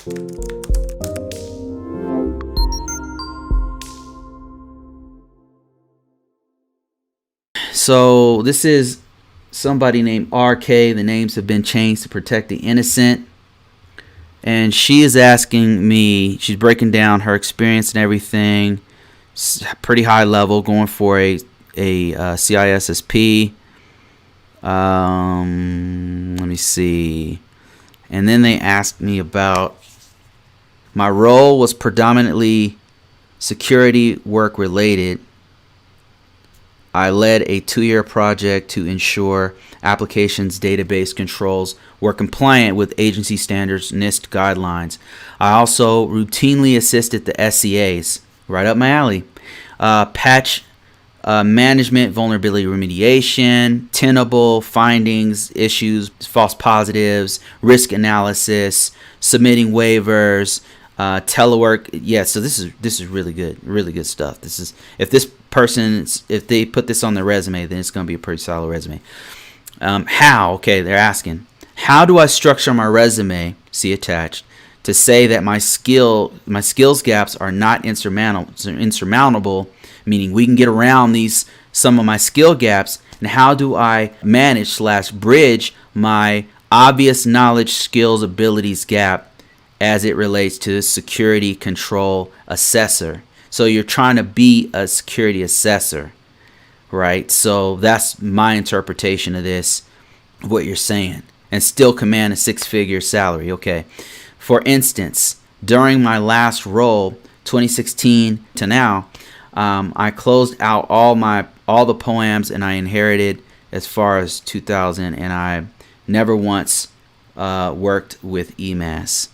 So this is somebody named RK. The names have been changed to protect the innocent. And she is asking me, she's breaking down her experience and everything. Pretty high level, going for a CISSP. Let me see. And then they asked me about my role was predominantly security work related. I led a 2-year project to ensure applications database controls were compliant with agency standards NIST guidelines. I also routinely assisted the SCAs, right up my alley, patch management, vulnerability remediation, tenable findings, issues, false positives, risk analysis, submitting waivers, telework. Yeah, so this is really good stuff. This is, if they put this on their resume, then it's going to be a pretty solid resume. How? Okay, they're asking, how do I structure my resume, see attached, to say that my skills gaps are not insurmountable, meaning we can get around some of my skill gaps, and how do I manage / bridge my obvious knowledge, skills, abilities gap as it relates to security control assessor. So you're trying to be a security assessor, right? So that's my interpretation of this, what you're saying, and still command a 6-figure salary. Okay. For instance, during my last role, 2016 to now, I closed out all the poems, and I inherited as far as 2000, and I never once worked with EMAS.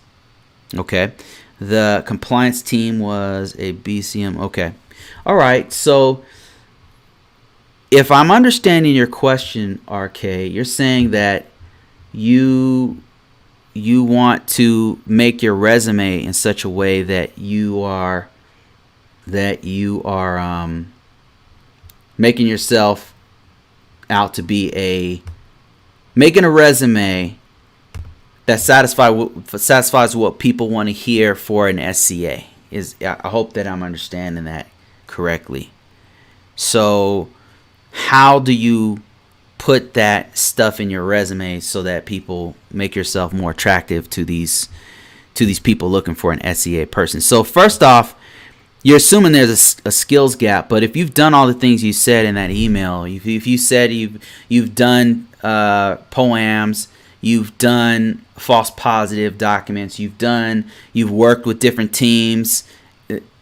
Okay. The compliance team was a BCM. Okay. All right. So if I'm understanding your question, RK, you're saying that you want to make your resume in such a way that you are making yourself out to be making a resume that satisfies what people want to hear for an SCA. I hope that I'm understanding that correctly. So how do you put that stuff in your resume so that people make yourself more attractive to these people looking for an SCA person? So first off, you're assuming there's a skills gap, but if you've done all the things you said in that email, if you said you've done poems, you've done false positive documents, you've worked with different teams,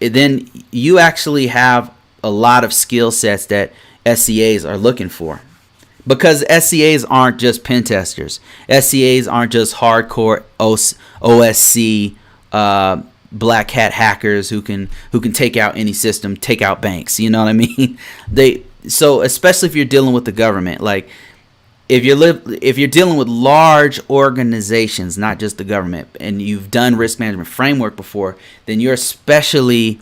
then you actually have a lot of skill sets that SCAs are looking for. Because SCAs aren't just pen testers. SCAs aren't just hardcore OSC black hat hackers who can take out any system, take out banks. You know what I mean? So especially if you're dealing with the government, like if you're dealing with large organizations, not just the government, and you've done risk management framework before, then you're especially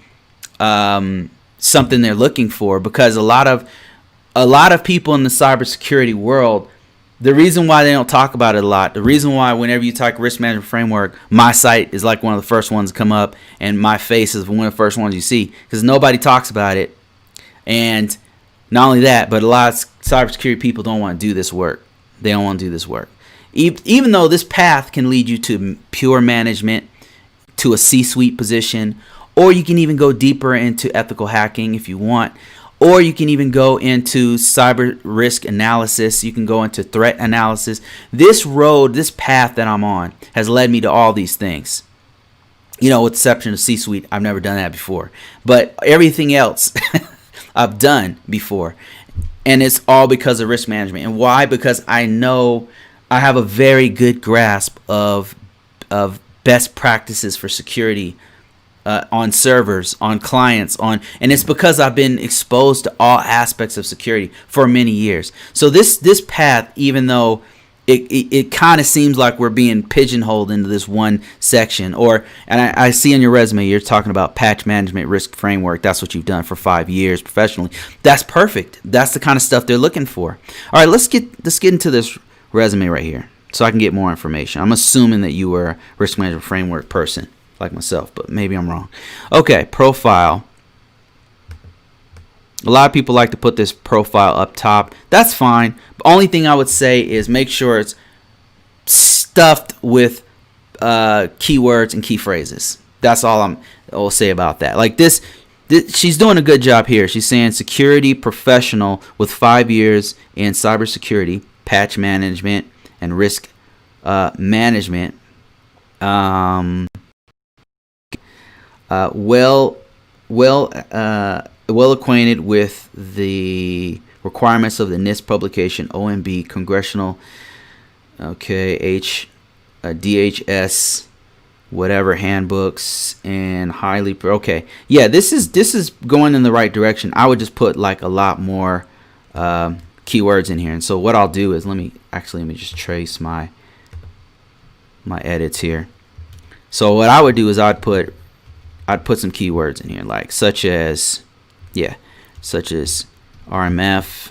something they're looking for, because a lot of people in the cybersecurity world, the reason why they don't talk about it a lot, the reason why whenever you type risk management framework, my site is like one of the first ones to come up, and my face is one of the first ones you see, because nobody talks about it. And not only that, but a lot of cybersecurity people don't want to do this work. They don't want to do this work. Even though this path can lead you to pure management, to a C-suite position, or you can even go deeper into ethical hacking if you want, or you can even go into cyber risk analysis. You can go into threat analysis. This path that I'm on has led me to all these things. You know, with the exception of C-suite, I've never done that before. But everything else I've done before. And it's all because of risk management. And why? Because I know I have a very good grasp of best practices for security on servers, on clients, and it's because I've been exposed to all aspects of security for many years. So this path, even though it kind of seems like we're being pigeonholed into this one section, and I see in your resume you're talking about patch management risk framework. That's what you've done for 5 years professionally. That's perfect. That's the kind of stuff they're looking for. All right, let's get into this resume right here. so I can get more information. I'm assuming that you were a risk management framework person like myself, but maybe I'm wrong. Okay, profile. A lot of people like to put this profile up top. That's fine. The only thing I would say is make sure it's stuffed with keywords and key phrases. That's all I'll say about that. Like this, she's doing a good job here. She's saying security professional with 5 years in cybersecurity, patch management, and risk management. Well acquainted with the requirements of the NIST publication, OMB, Congressional, DHS, whatever handbooks, and highly yeah, this is going in the right direction. I would just put like a lot more keywords in here. And so what I'll do is let me just trace my edits here. So what I would do is I'd put some keywords in here, like such as RMF.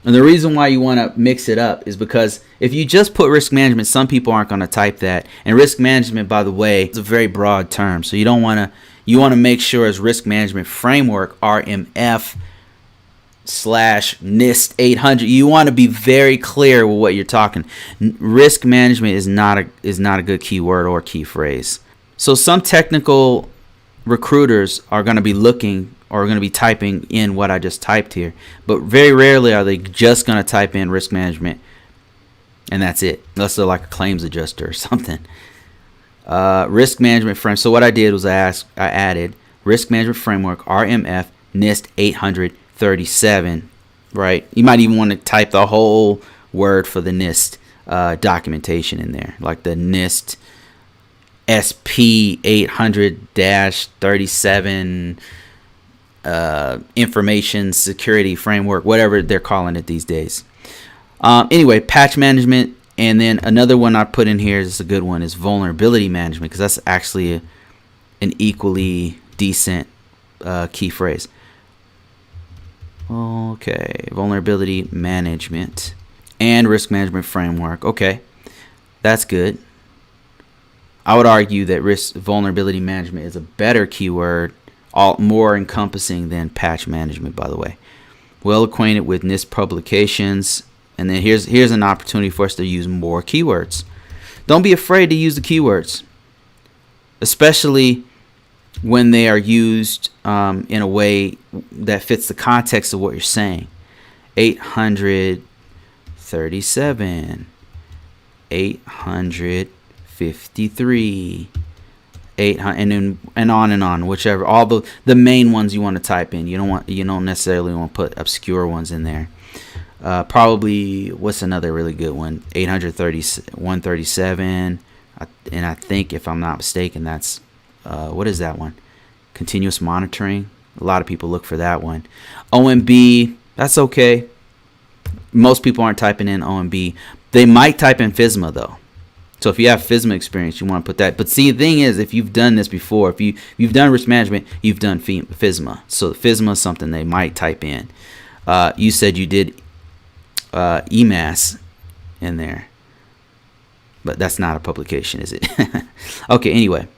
And the reason why you want to mix it up is because if you just put risk management, some people aren't going to type that. And risk management, by the way, is a very broad term. So you want to make sure as risk management framework, RMF /NIST 800. You want to be very clear with what you're talking. Risk management is not a good keyword or key phrase. So some technical recruiters are going to be looking or going to be typing in what I just typed here, but very rarely are they just going to type in risk management and that's it, unless they're like a claims adjuster or something. Risk management frame. So what I did was I added risk management framework, RMF NIST 837. Right, you might even want to type the whole word for the NIST documentation in there, like the NIST SP 800-37 information security framework, whatever they're calling it these days. Anyway, patch management, and then another one I put in here is a good one, is vulnerability management, because that's actually an equally decent key phrase. Okay, vulnerability management and risk management framework. Okay, that's good. I would argue that vulnerability management is a better keyword, more encompassing than patch management, by the way. Well acquainted with NIST publications. And then here's an opportunity for us to use more keywords. Don't be afraid to use the keywords, especially when they are used in a way that fits the context of what you're saying. 837, 853, 800, and on, whichever, all the main ones you want to type in. You don't necessarily want to put obscure ones in there. Probably, what's another really good one? 137, and I think, if I'm not mistaken, that's what is that one? Continuous monitoring. A lot of people look for that one. OMB, that's okay. Most people aren't typing in OMB. They might type in FSMA though. So if you have FSMA experience, you want to put that. But see, the thing is, if you've done this before, if you've done risk management, you've done FSMA. So FSMA is something they might type in. You said you did EMAS in there, but that's not a publication, is it? Okay, anyway.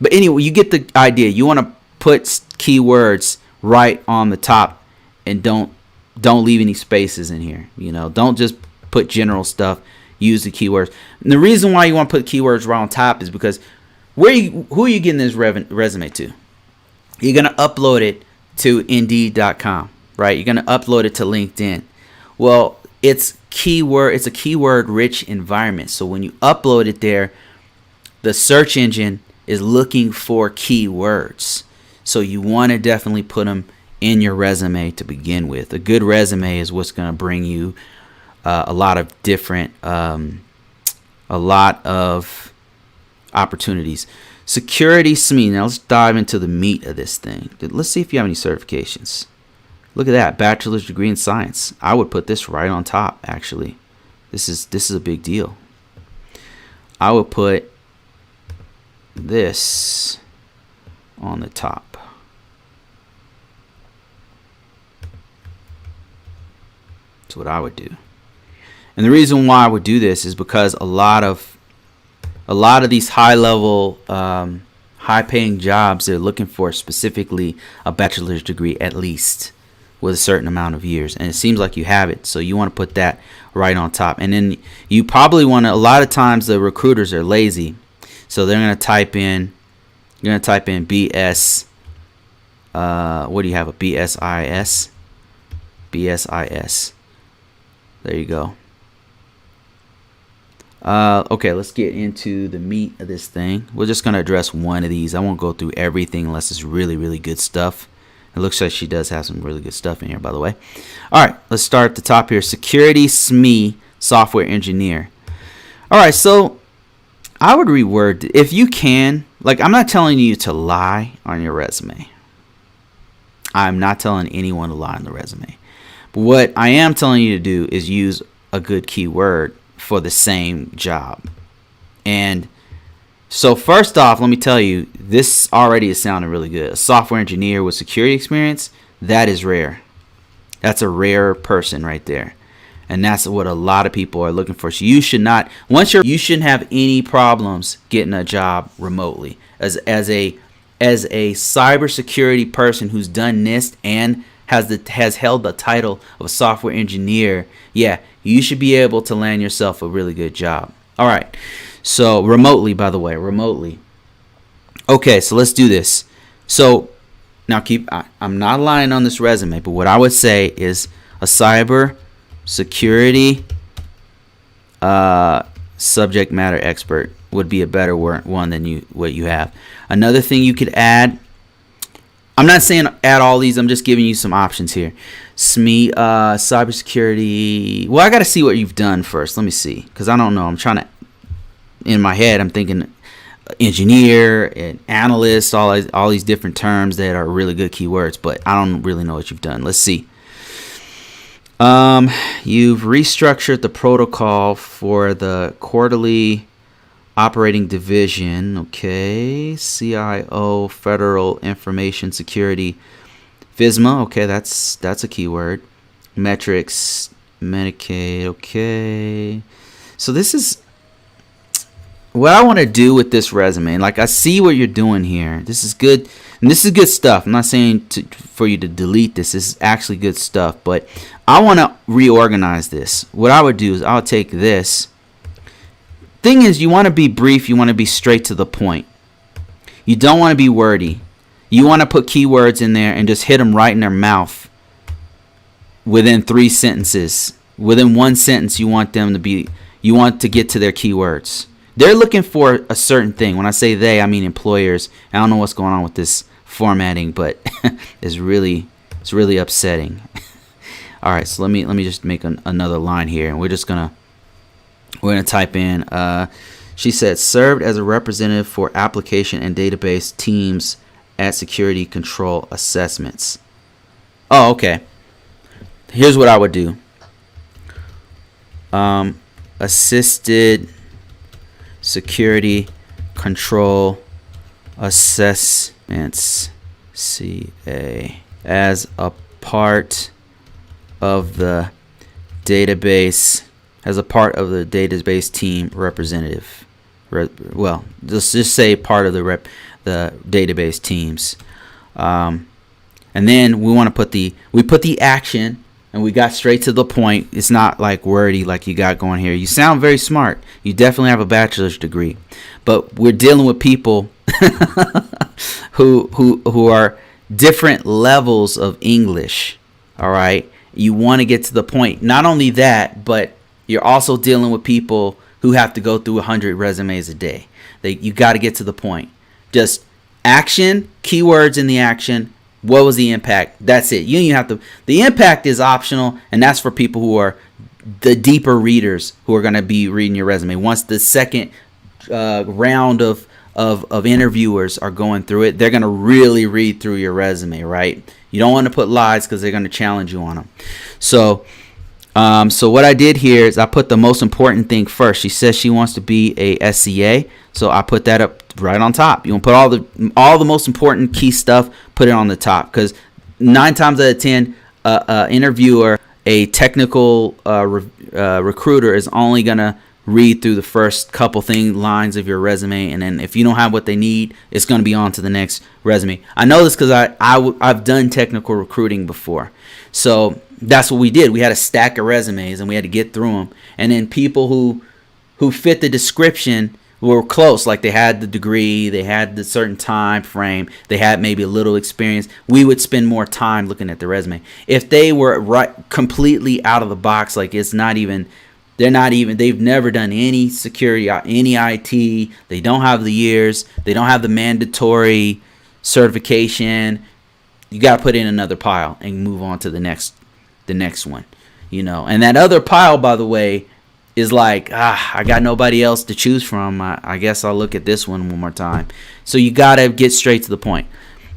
But anyway, you get the idea. You want to put keywords right on the top, and don't leave any spaces in here. Don't just put general stuff. Use the keywords. And the reason why you want to put keywords right on top is because who are you getting this resume to? You're going to upload it to Indeed.com, right? You're going to upload it to LinkedIn. Well, it's a keyword rich environment. So when you upload it there, the search engine is looking for keywords. So you want to definitely put them in your resume to begin with. A good resume is what's going to bring you a lot of opportunities. Security SME. Now let's dive into the meat of this thing. Let's see if you have any certifications. Look at that, bachelor's degree in science. I would put this right on top. Actually, this is a big deal. I would put this on the top. That's what I would do. And the reason why I would do this is because a lot of these high level, high paying jobs, they're looking for specifically a bachelor's degree at least with a certain amount of years. And it seems like you have it. So you want to put that right on top. And then you probably want to, a lot of times the recruiters are lazy. So they're going to type in, BS, what do you have, a BSIS? BSIS. There you go. Okay, let's get into the meat of this thing. We're just going to address one of these. I won't go through everything unless it's really, really good stuff. It looks like she does have some really good stuff in here, by the way. All right, let's start at the top here. Security SME software engineer. All right, so I would reword, if you can, like, I'm not telling you to lie on your resume. I'm not telling anyone to lie on the resume. But what I am telling you to do is use a good keyword for the same job. And so first off, let me tell you, this already is sounding really good. A software engineer with security experience, that is rare. That's a rare person right there. And that's what a lot of people are looking for. So you should not, you shouldn't have any problems getting a job remotely. As a cybersecurity person who's done NIST and has held the title of a software engineer, yeah, you should be able to land yourself a really good job. All right. So remotely, by the way, remotely. Okay, so let's do this. So now I'm not lying on this resume, but what I would say is a cyber security subject matter expert would be a better one than what you have. Another thing you could add, I'm not saying add all these, I'm just giving you some options here. SME, cybersecurity. Well, I got to see what you've done first. Let me see, because I don't know. I'm trying to, in my head, I'm thinking engineer and analyst, all these different terms that are really good keywords, but I don't really know what you've done. Let's see. You've restructured the protocol for the quarterly operating division. Okay. CIO, Federal Information Security, FISMA. Okay, that's a keyword. Metrics, Medicaid. Okay. So this is what I want to do with this resume. Like, I see what you're doing here. This is good. And this is good stuff. I'm not saying for you to delete this. This is actually good stuff. But I want to reorganize this. What I would do is I would take this. Thing is, you want to be brief. You want to be straight to the point. You don't want to be wordy. You want to put keywords in there and just hit them right in their mouth within 3 sentences. Within 1 sentence, you want to get to their keywords. They're looking for a certain thing. When I say they, I mean employers. I don't know what's going on with this formatting, but it's really upsetting. All right, so let me just make another line here, and we're gonna type in. She said served as a representative for application and database teams at security control assessments. Oh, okay. Here's what I would do. Assisted security control assessments, CA, as a part of the database, team representative. Well, let's just say part of the database teams. And then we want to put the action, and we got straight to the point. It's not like wordy like you got going here. You sound very smart. You definitely have a bachelor's degree, but we're dealing with people who are different levels of English. All right. You want to get to the point. Not only that, but you're also dealing with people who have to go through 100 resumes a day. You got to get to the point. Just action, keywords in the action. What was the impact? That's it. You don't even have to. The impact is optional, and that's for people who are the deeper readers who are going to be reading your resume. Once the second round of interviewers are going through it, they're going to really read through your resume, right? You don't want to put lies because they're going to challenge you on them. So what I did here is I put the most important thing first. She says she wants to be a SCA, so I put that up right on top. You want to put all the most important key stuff, put it on the top, because 9 times out of 10, interviewer a technical recruiter is only gonna read through the first couple lines of your resume, and then if you don't have what they need, it's going to be on to the next resume. I know this because I've done technical recruiting before, so that's what we did. We had a stack of resumes and we had to get through them, and then people who fit the description were close, like they had the degree, they had the certain time frame, they had maybe a little experience. We would spend more time looking at the resume. If they were completely out of the box, like it's not even, they've never done any security, any IT, they don't have the years, they don't have the mandatory certification, you got to put in another pile and move on to the next one, and that other pile, by the way, is like, I got nobody else to choose from. I guess I'll look at this one more time. So you got to get straight to the point.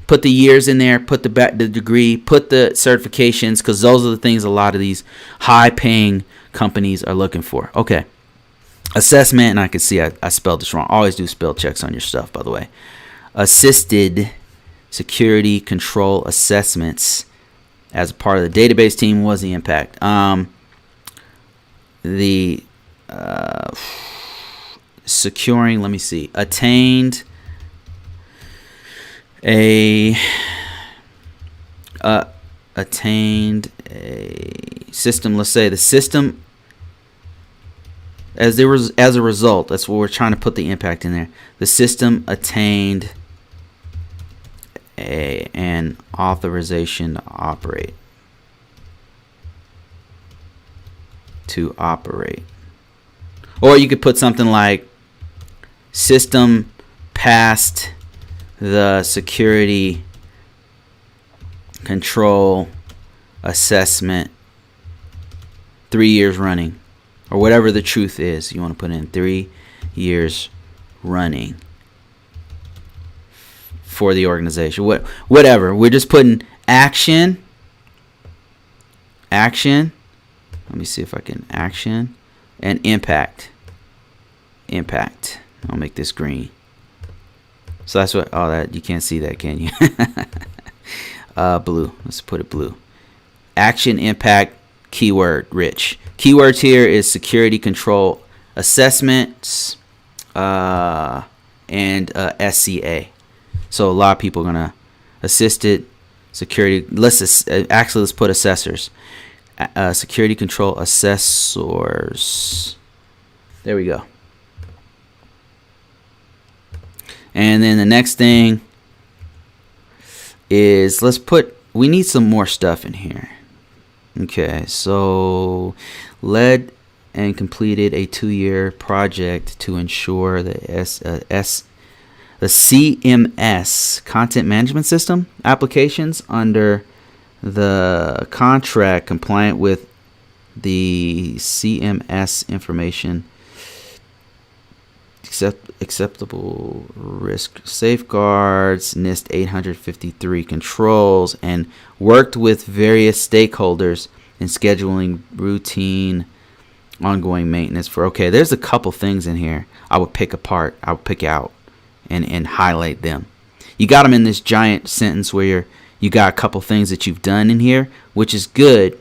Put the years in there, put the degree, put the certifications, because those are the things a lot of these high-paying companies are looking for. Okay. Assessment, and I can see I spelled this wrong. Always do spell checks on your stuff, by the way. Assisted security control assessments as a part of the database team was the impact. The securing, let me see, attained a system, let's say the system as a result, that's what we're trying to put the impact in there. The system attained an authorization to operate. Or you could put something like system passed the security control assessment 3 years running, or whatever the truth is. You want to put in 3 years running for the organization. Whatever. We're just putting action. Let me see if I can action and impact. I'll make this green. So that's what. Oh, that you can't see that, can you? Blue. Let's put it blue. Action, impact, keyword rich. Keywords here is security control assessments and SCA. So a lot of people are gonna assisted security. Let's put assessors. Security control assessors. There we go. And then the next thing is we need some more stuff in here. Okay, so led and completed a 2-year project to ensure the CMS, content management system, applications under the contract compliant with the CMS information acceptable risk safeguards, NIST 853 controls, and worked with various stakeholders in scheduling routine ongoing maintenance for. Okay, there's a couple things in here I would pick apart, I would pick out and highlight them. You got them in this giant sentence where you got a couple things that you've done in here, which is good,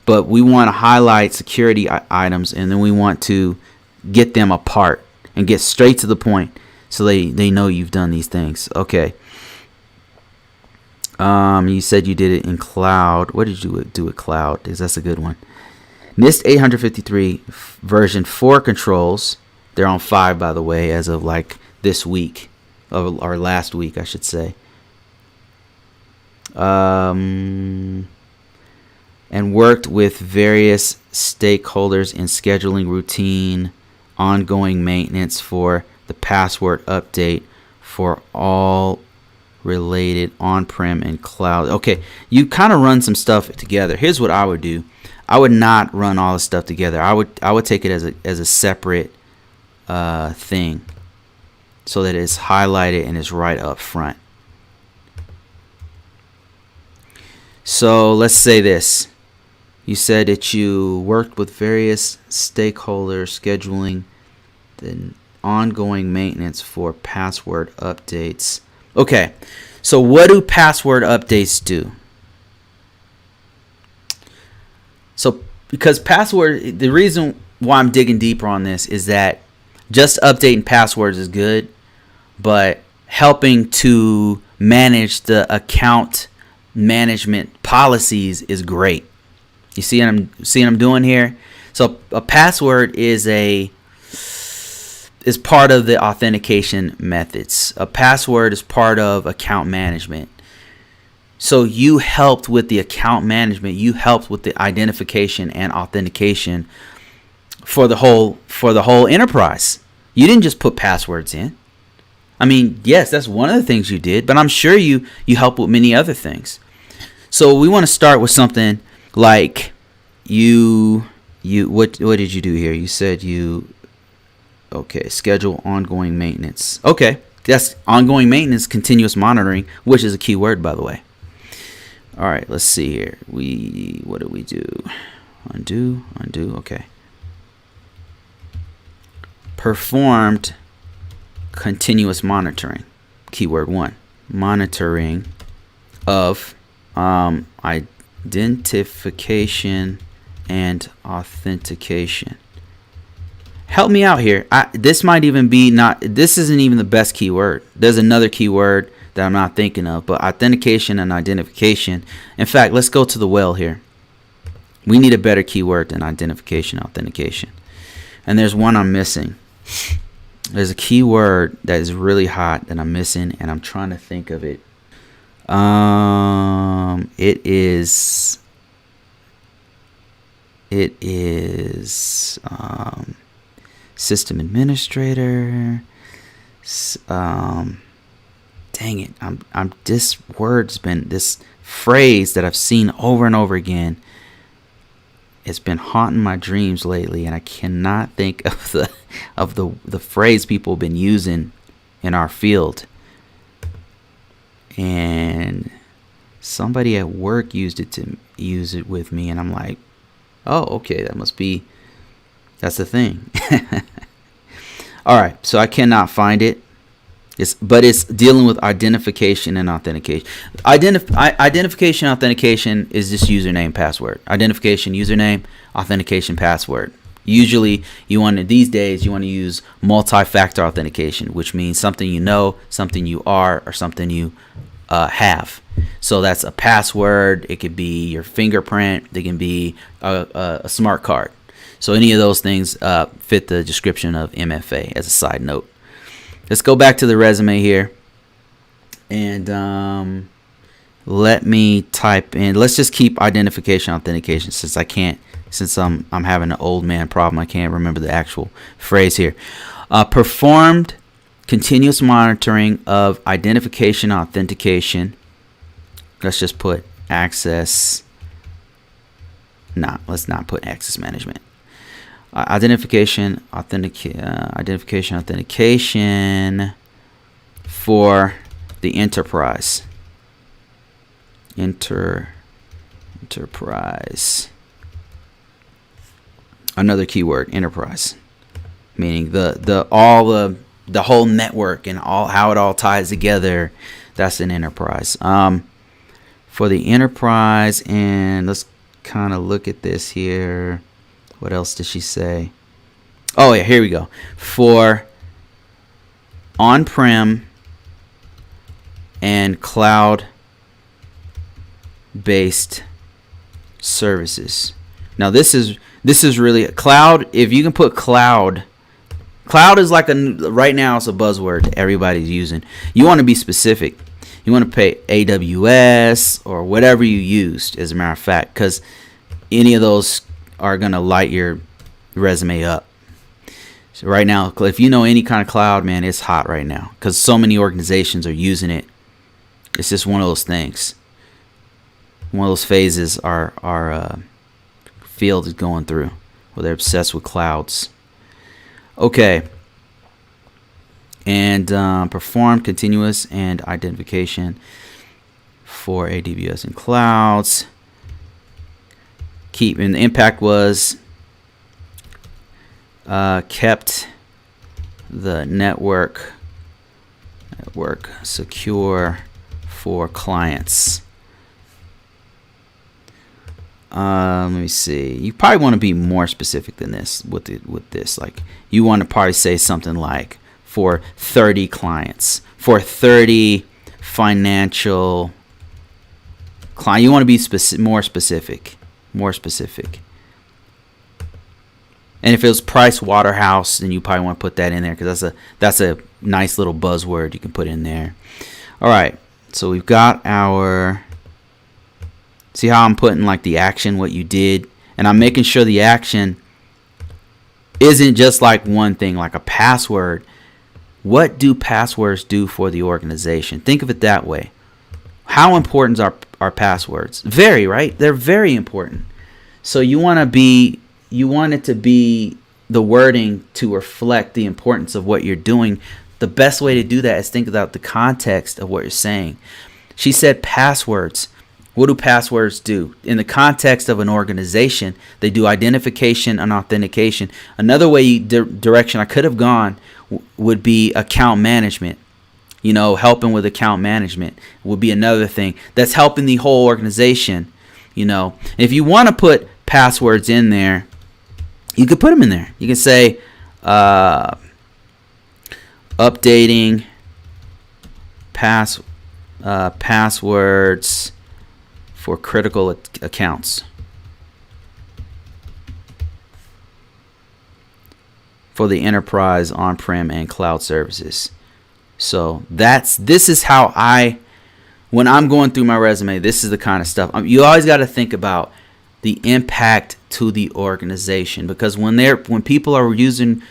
but we want to highlight security items, and then we want to get them apart and get straight to the point so they know you've done these things. Okay. You said you did it in cloud. What did you do with cloud? That's a good one. NIST 853 version 4 controls. They're on 5, by the way, as of like this week, or last week, I should say. And worked with various stakeholders in scheduling routine ongoing maintenance for the password update for all related on-prem and cloud. Okay, you kind of run some stuff together. Here's what I would do. I would not run all the stuff together. I would take it as a separate thing, so that it's highlighted and it's right up front. So let's say this. You said that you worked with various stakeholders scheduling the ongoing maintenance for password updates. Okay, so what do password updates do? So because password, the reason why I'm digging deeper on this is that just updating passwords is good, but helping to manage the account management policies is great. You see what I'm doing here? So a password is part of the authentication methods. A password is part of account management. So you helped with the account management. You helped with the identification and authentication for the whole enterprise. You didn't just put passwords in. I mean, yes, that's one of the things you did, but I'm sure you helped with many other things. So we want to start with something like what did you do here? You said schedule ongoing maintenance. Okay, that's ongoing maintenance, continuous monitoring, which is a key word, by the way. All right, let's see here. What do we do? Undo. Okay. Performed continuous monitoring. Keyword 1. Monitoring of identification and authentication. Help me out here. This might even be this isn't even the best keyword. There's another keyword that I'm not thinking of, but authentication and identification. In fact, let's go to the well here. We need a better keyword than identification, authentication. And there's one I'm missing. There's a keyword that is really hot that I'm missing, and I'm trying to think of it. It is system administrator. Dang it! This phrase that I've seen over and over again. It's been haunting my dreams lately, and I cannot think of the phrase people have been using in our field. And somebody at work used it with me, and I'm like, oh, okay, that's the thing. All right, so I cannot find it. But it's dealing with identification and authentication. Identification authentication is just username, password. Identification, username, authentication, password. Usually, these days you want to use multi-factor authentication, which means something you know, something you are, or something you have. So that's a password. It could be your fingerprint. It can be a smart card. So any of those things fit the description of MFA. As a side note. Let's go back to the resume here, and let me type in. Let's just keep identification authentication since I'm having an old man problem. I can't remember the actual phrase here. Performed continuous monitoring of identification authentication. Let's just put access. Let's not put access management. Identification authentication for the enterprise. Enterprise. Another keyword, enterprise, meaning the whole network and how it all ties together. That's an enterprise. For the enterprise, and let's kind of look at this here. What else did she say? Oh, yeah, here we go. For on-prem and cloud-based services. Now, this is really a cloud. If you can put cloud is like right now it's a buzzword everybody's using. You want to be specific. You want to pay AWS or whatever you used, as a matter of fact, because any of those are going to light your resume up. So right now, if you know any kind of cloud, man, it's hot right now because so many organizations are using it. It's just one of those things. One of those phases our field is going through where they're obsessed with clouds. Okay. And perform continuous and identification for AWS and clouds. And the impact was kept the network secure for clients. Let me see. You probably want to be more specific than this with this. Like, you want to probably say something like, for 30 clients, for 30 financial clients. You want to be more specific. And if it was Price Waterhouse, then you probably want to put that in there, because that's a nice little buzzword you can put in there. All right, so we've got our. See how I'm putting like the action, what you did, and I'm making sure the action isn't just like one thing, like a password. What do passwords do for the organization? Think of it that way. How important are passwords? Very, right? They're very important. So you want it to be the wording to reflect the importance of what you're doing. The best way to do that is think about the context of what you're saying. She said passwords. What do passwords do? In the context of an organization, they do identification and authentication. Another direction I could have gone would be account management. Helping with account management would be another thing. That's helping the whole organization. If you want to put passwords in there, you could put them in there. You can say updating passwords for critical accounts for the enterprise, on-prem, and cloud services. So this is how when I'm going through my resume, this is the kind of stuff. You always got to think about the impact to the organization, because when people are reading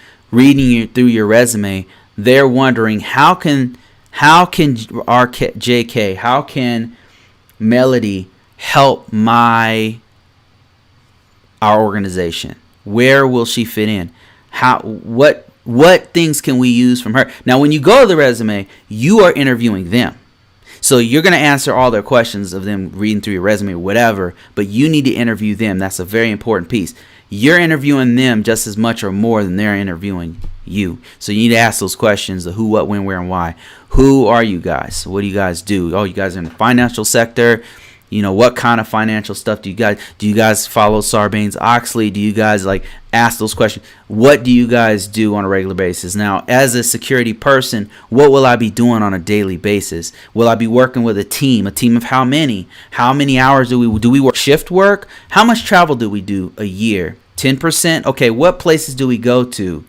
through your resume, they're wondering how can JK, how can Melody help our organization? Where will she fit in? What things can we use from her? Now, when you go to the resume, you are interviewing them. So you're going to answer all their questions of them reading through your resume or whatever, but you need to interview them. That's a very important piece. You're interviewing them just as much or more than they're interviewing you. So you need to ask those questions: the who, what, when, where, and why. Who are you guys? What do you guys do? Oh, you guys are in the financial sector. What kind of financial stuff do you guys follow Sarbanes-Oxley? Do you guys ask those questions? What do you guys do on a regular basis? Now, as a security person, what will I be doing on a daily basis? Will I be working with a team of how many? How many hours do we work? Shift work? How much travel do we do a year? 10%? Okay, what places do we go to?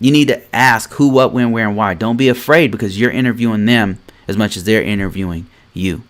You need to ask who, what, when, where, and why. Don't be afraid, because you're interviewing them as much as they're interviewing you.